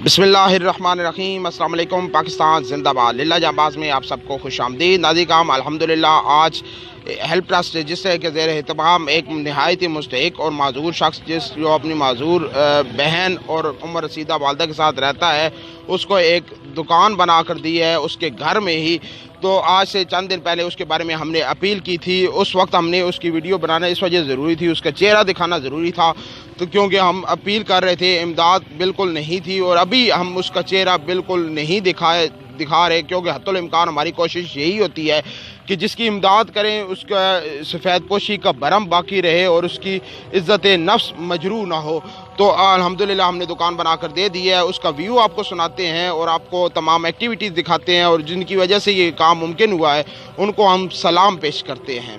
बिस्मिल्लाहिर्रहमानिर्रहीम। अस्सलाम वालेकुम। पाकिस्तान जिंदाबाद। लिल्ला जाबाज में आप सबको खुश आमदीद। नाज़रीन, अल्हम्दुलिल्लाह आज हेल्प ट्रस्ट रजिस्टर के ज़ेर एहतमाम एक नहायत ही मुस्तहिक और माजूर शख्स जो अपनी माजूर बहन और उम्र रसीदा वालदा के साथ रहता है, उसको एक दुकान बना कर दी है उसके घर में ही। तो आज से चंद दिन पहले उसके बारे में हमने अपील की थी। उस वक्त हमने उसकी वीडियो बनाना इस वजह ज़रूरी थी, उसका चेहरा दिखाना ज़रूरी था, तो क्योंकि हम अपील कर रहे थे, इमदाद बिल्कुल नहीं थी। और अभी हम उसका चेहरा बिल्कुल नहीं दिखा रहे, क्योंकि हत्तुल इम्कान हमारी कोशिश यही होती है कि जिसकी इमदाद करें उसका सफ़ेद पोशी का भरम बाकी रहे और उसकी इज़्ज़त नफ्स मजरू ना हो। तो अल्हम्दुलिल्लाह हमने दुकान बना कर दे दी है। उसका व्यू आपको सुनाते हैं और आपको तमाम एक्टिविटीज़ दिखाते हैं, और जिनकी वजह से ये काम मुमकिन हुआ है उनको हम सलाम पेश करते हैं।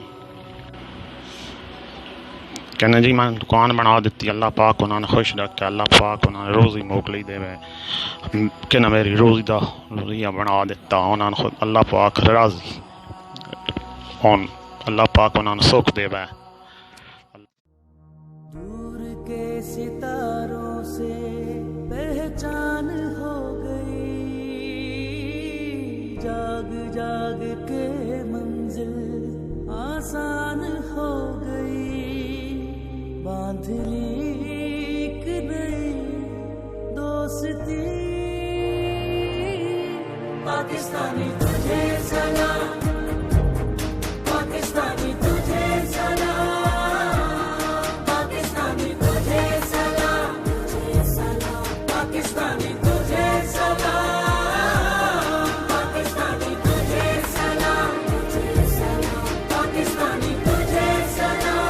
कहने जी मैं दुकान बना दी, अल्लाह पाक उन्होंने खुश रखे, अल्लाह पाक उन्होंने रोज़ी मोकली देवे कि ना मेरी रोज़िया बना दिता उन्होंने खुद, अल्लाह पाक राजी और अल्लाह पाक उन्होंने सुख देवे। दूर के सितारों से पहचान हो गई, जाग जाग के मंजिल आसान हो गई, बांध ली एक नई दोस्ती। पाकिस्तानी तुझे सलाम, पाकिस्तानी तुझे सलाम, पाकिस्तानी तुझे सलाम, पाकिस्तानी तुझे सलाम, पाकिस्तानी तुझे सलाम, पाकिस्तानी तुझे सलाम,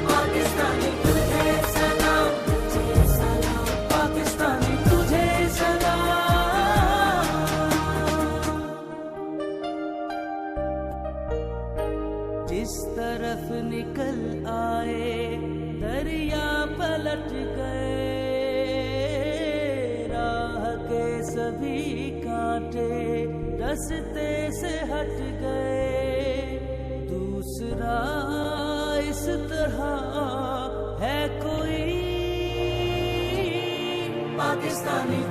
पाकिस्तानी तुझे सलाम, पाकिस्तानी तुझे सलाम। जिस तरफ निकल आए दरिया पलट गए, राह के सभी कांटे रास्ते से हट गए, दूसरा इस तरह है कोई। पाकिस्तानी